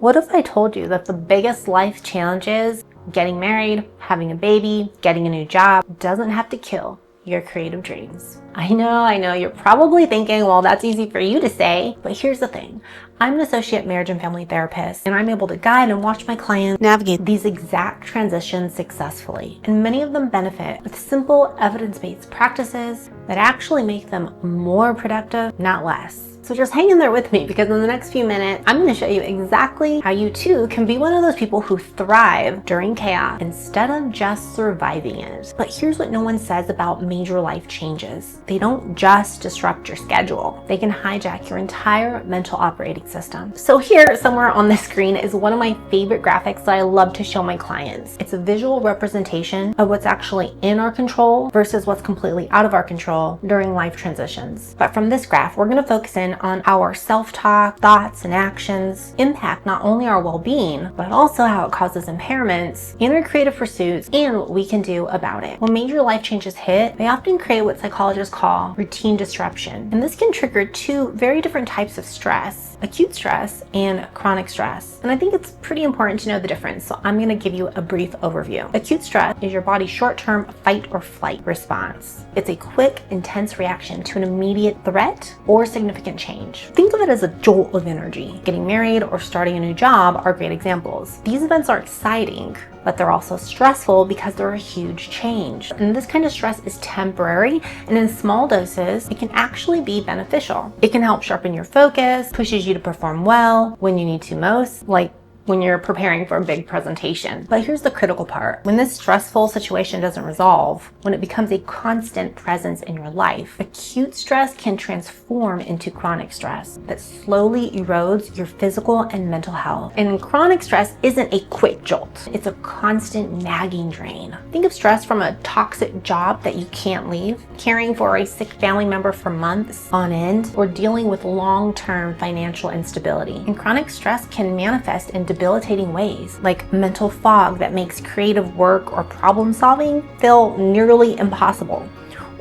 What if I told you that the biggest life challenges, getting married, having a baby, getting a new job, doesn't have to kill your creative dreams? I know, you're probably thinking, well, that's easy for you to say, but here's the thing. I'm an associate marriage and family therapist, and I'm able to guide and watch my clients navigate these exact transitions successfully. And many of them benefit with simple evidence-based practices that actually make them more productive, not less. So just hang in there with me, because in the next few minutes, I'm going to show you exactly how you too can be one of those people who thrive during chaos instead of just surviving it. But here's what no one says about major life changes. They don't just disrupt your schedule. They can hijack your entire mental operating system. So here, somewhere on the screen, is one of my favorite graphics that I love to show my clients. It's a visual representation of what's actually in our control versus what's completely out of our control during life transitions. But from this graph, we're going to focus in on our self-talk, thoughts, and actions impact not only our well-being, but also how it causes impairments in our creative pursuits and what we can do about it. When major life changes hit, they often create what psychologists call routine disruption. And this can trigger two very different types of stress: acute stress and chronic stress. And I think it's pretty important to know the difference, so I'm going to give you a brief overview. Acute stress is your body's short-term fight or flight response. It's a quick, intense reaction to an immediate threat or significant change. Think of it as a jolt of energy. Getting married or starting a new job are great examples. These events are exciting, but they're also stressful because they're a huge change. And this kind of stress is temporary, and in small doses, it can actually be beneficial. It can help sharpen your focus, pushes you to perform well when you need to most, like when you're preparing for a big presentation. But here's the critical part. When this stressful situation doesn't resolve, when it becomes a constant presence in your life, acute stress can transform into chronic stress that slowly erodes your physical and mental health. And chronic stress isn't a quick jolt. It's a constant nagging drain. Think of stress from a toxic job that you can't leave, caring for a sick family member for months on end, or dealing with long-term financial instability. And chronic stress can manifest in debilitating ways, like mental fog that makes creative work or problem solving feel nearly impossible,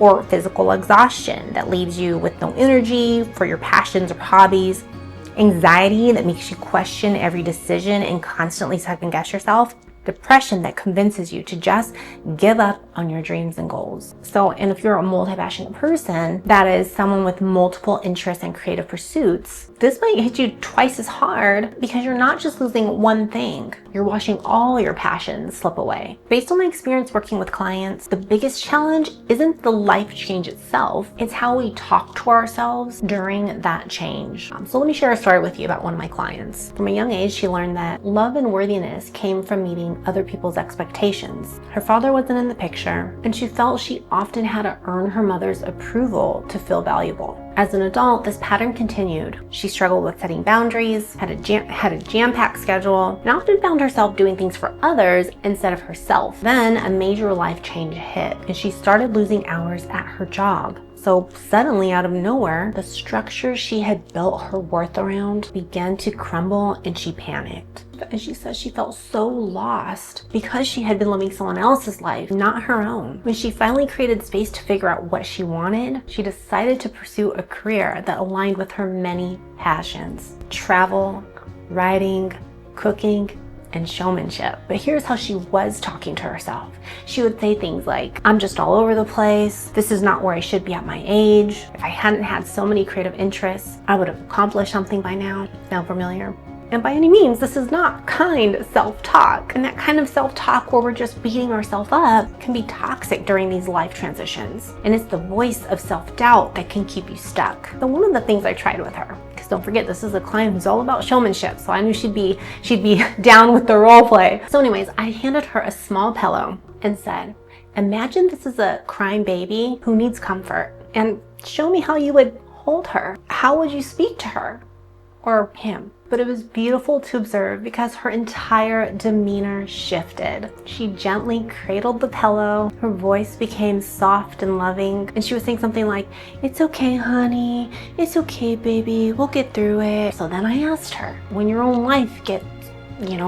or physical exhaustion that leaves you with no energy for your passions or hobbies, anxiety that makes you question every decision and constantly second guess yourself, depression that convinces you to just give up on your dreams and goals. And if you're a multi-passionate person, that is someone with multiple interests and creative pursuits, this might hit you twice as hard because you're not just losing one thing, you're watching all your passions slip away. Based on my experience working with clients, the biggest challenge isn't the life change itself, it's how we talk to ourselves during that change. So let me share a story with you about one of my clients. From a young age, she learned that love and worthiness came from meeting other people's expectations. Her father wasn't in the picture, and she felt she often had to earn her mother's approval to feel valuable. As an adult, this pattern continued. She struggled with setting boundaries, had a jam-packed schedule, and often found herself doing things for others instead of herself. Then a major life change hit, and she started losing hours at her job. So suddenly, out of nowhere, the structure she had built her worth around began to crumble, and she panicked. And she says she felt so lost because she had been living someone else's life, not her own. When she finally created space to figure out what she wanted, she decided to pursue a career that aligned with her many passions: travel, writing, cooking, and showmanship. But here's how she was talking to herself. She would say things like, "I'm just all over the place. This is not where I should be at my age. If I hadn't had so many creative interests, I would have accomplished something by now." Sound familiar? And by any means, this is not kind self-talk. And that kind of self-talk where we're just beating ourselves up can be toxic during these life transitions. And it's the voice of self-doubt that can keep you stuck. So one of the things I tried with her, because don't forget, this is a client who's all about showmanship, so I knew she'd be down with the role play. So anyways, I handed her a small pillow and said, "Imagine this is a crying baby who needs comfort, and show me how you would hold her. How would you speak to her?" Or him. But it was beautiful to observe because her entire demeanor shifted. She gently cradled the pillow, her voice became soft and loving, and she was saying something like, "It's okay, honey. It's okay, baby. We'll get through it." So then I asked her, when your own life gets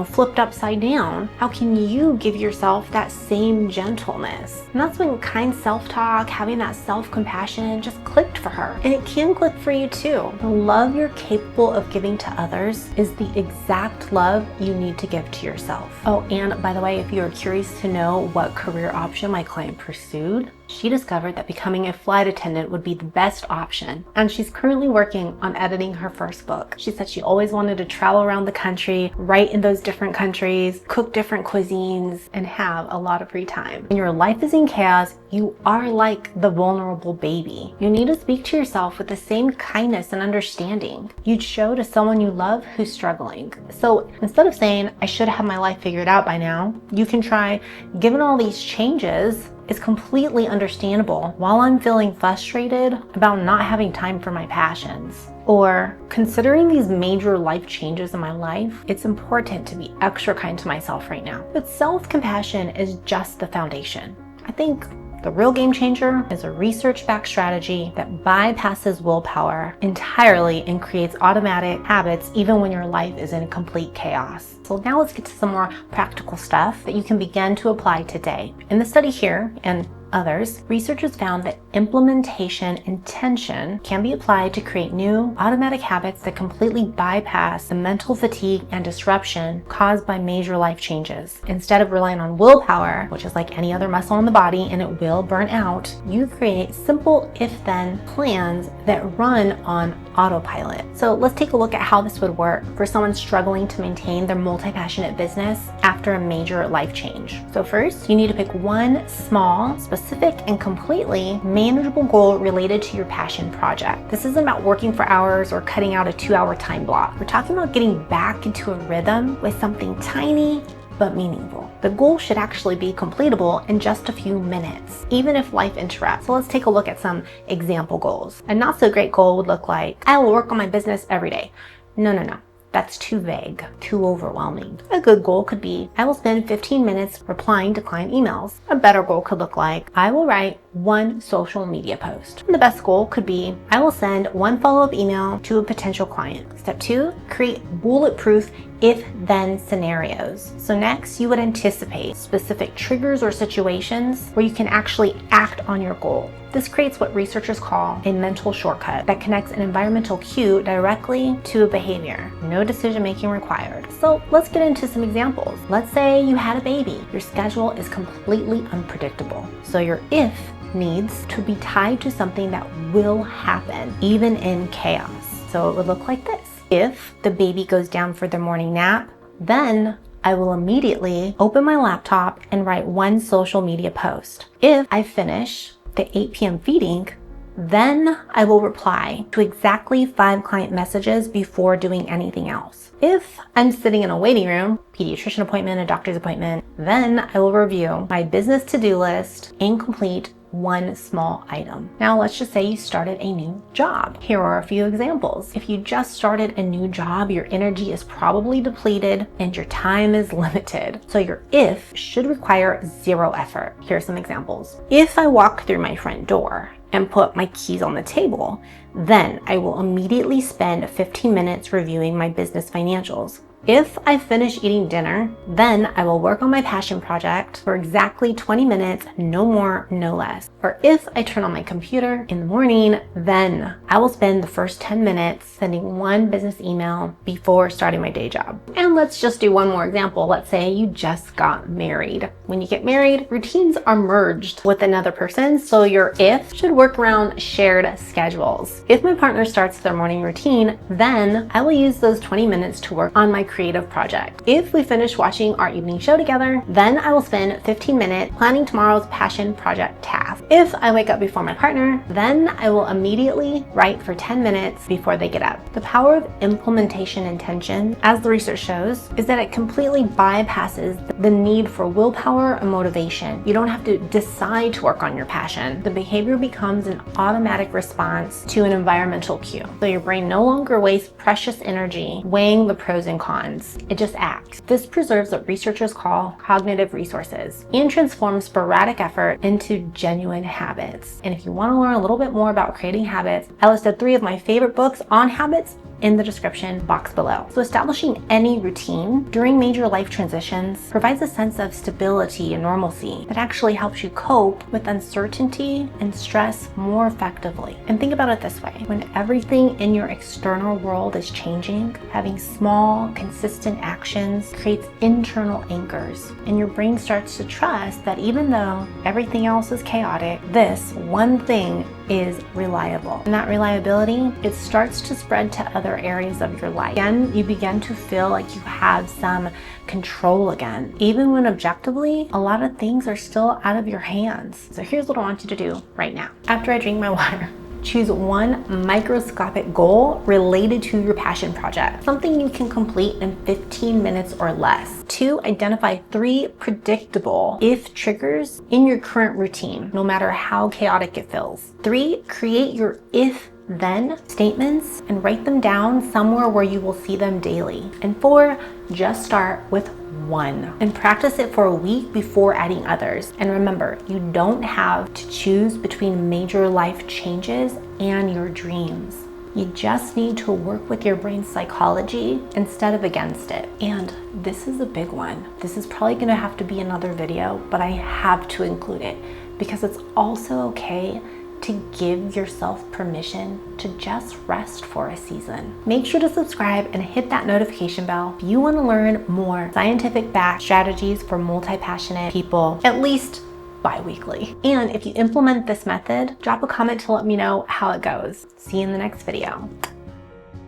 flipped upside down, how can you give yourself that same gentleness? And that's when kind self-talk, having that self-compassion just clicked for her. And it can click for you too. The love you're capable of giving to others is the exact love you need to give to yourself. Oh, and by the way, if you're curious to know what career option my client pursued, she discovered that becoming a flight attendant would be the best option, and she's currently working on editing her first book. She said she always wanted to travel around the country, write in those different countries, cook different cuisines, and have a lot of free time. When your life is in chaos, you are like the vulnerable baby. You need to speak to yourself with the same kindness and understanding you'd show to someone you love who's struggling. So instead of saying, I should have my life figured out by now, you can try, given all these changes, it's completely understandable while I'm feeling frustrated about not having time for my passions. Or, considering these major life changes in my life, it's important to be extra kind to myself right now. But self-compassion is just the foundation. I think the real game changer is a research-backed strategy that bypasses willpower entirely and creates automatic habits even when your life is in complete chaos. So now let's get to some more practical stuff that you can begin to apply today. In the study here, and others, researchers found that implementation intention can be applied to create new automatic habits that completely bypass the mental fatigue and disruption caused by major life changes. Instead of relying on willpower, which is like any other muscle in the body and it will burn out, you create simple if-then plans that run on autopilot. So let's take a look at how this would work for someone struggling to maintain their multi-passionate business after a major life change. So first, you need to pick one small, specific, and completely manageable goal related to your passion project. This isn't about working for hours or cutting out a 2-hour time block. We're talking about getting back into a rhythm with something tiny but meaningful. The goal should actually be completable in just a few minutes, even if life interrupts. So let's take a look at some example goals. A not so great goal would look like, I will work on my business every day. No. That's too vague, too overwhelming. A good goal could be, I will spend 15 minutes replying to client emails. A better goal could look like, I will write one social media post. And the best goal could be, I will send one follow-up email to a potential client. Step 2, create bulletproof if-then scenarios. So next, you would anticipate specific triggers or situations where you can actually act on your goal. This creates what researchers call a mental shortcut that connects an environmental cue directly to a behavior. No decision-making required. So let's get into some examples. Let's say you had a baby. Your schedule is completely unpredictable. So your if needs to be tied to something that will happen, even in chaos. So it would look like this. If the baby goes down for their morning nap, then I will immediately open my laptop and write one social media post. If I finish the 8 p.m. feeding, then I will reply to exactly 5 client messages before doing anything else. If I'm sitting in a waiting room, pediatrician appointment, a doctor's appointment, then I will review my business to-do list and complete one small item. Now let's just say you started a new job. Here are a few examples. If you just started a new job, your energy is probably depleted and your time is limited. So your if should require 0 effort. Here are some examples. If I walk through my front door and put my keys on the table, then I will immediately spend 15 minutes reviewing my business financials. If I finish eating dinner, then I will work on my passion project for exactly 20 minutes, no more, no less. Or if I turn on my computer in the morning, then I will spend the first 10 minutes sending one business email before starting my day job. And let's just do one more example. Let's say you just got married. When you get married, routines are merged with another person, so your if should work around shared schedules. If my partner starts their morning routine, then I will use those 20 minutes to work on my creative project. If we finish watching our evening show together, then I will spend 15 minutes planning tomorrow's passion project task. If I wake up before my partner, then I will immediately write for 10 minutes before they get up. The power of implementation intention, as the research shows, is that it completely bypasses the need for willpower and motivation. You don't have to decide to work on your passion. The behavior becomes an automatic response to an environmental cue. So your brain no longer wastes precious energy weighing the pros and cons. It just acts. This preserves what researchers call cognitive resources and transforms sporadic effort into genuine habits. And if you want to learn a little bit more about creating habits, I listed 3 of my favorite books on habits in the description box below. So establishing any routine during major life transitions provides a sense of stability and normalcy that actually helps you cope with uncertainty and stress more effectively. And think about it this way: when everything in your external world is changing, having small, consistent actions creates internal anchors, and your brain starts to trust that even though everything else is chaotic, this one thing is reliable. And that reliability, it starts to spread to other areas of your life. Again, you begin to feel like you have some control again, even when objectively, a lot of things are still out of your hands. So here's what I want you to do right now. After I drink my water, choose one microscopic goal related to your passion project, something you can complete in 15 minutes or less. 2, identify 3 predictable if triggers in your current routine, no matter how chaotic it feels. 3, create your if then statements and write them down somewhere where you will see them daily. And 4, just start with 1 and practice it for a week before adding others. And remember, you don't have to choose between major life changes and your dreams. You just need to work with your brain's psychology instead of against it. And this is a big one. This is probably gonna have to be another video, but I have to include it because it's also okay to give yourself permission to just rest for a season. Make sure to subscribe and hit that notification bell if you want to learn more scientific backed strategies for multi-passionate people, at least bi-weekly. And if you implement this method, drop a comment to let me know how it goes. See you in the next video.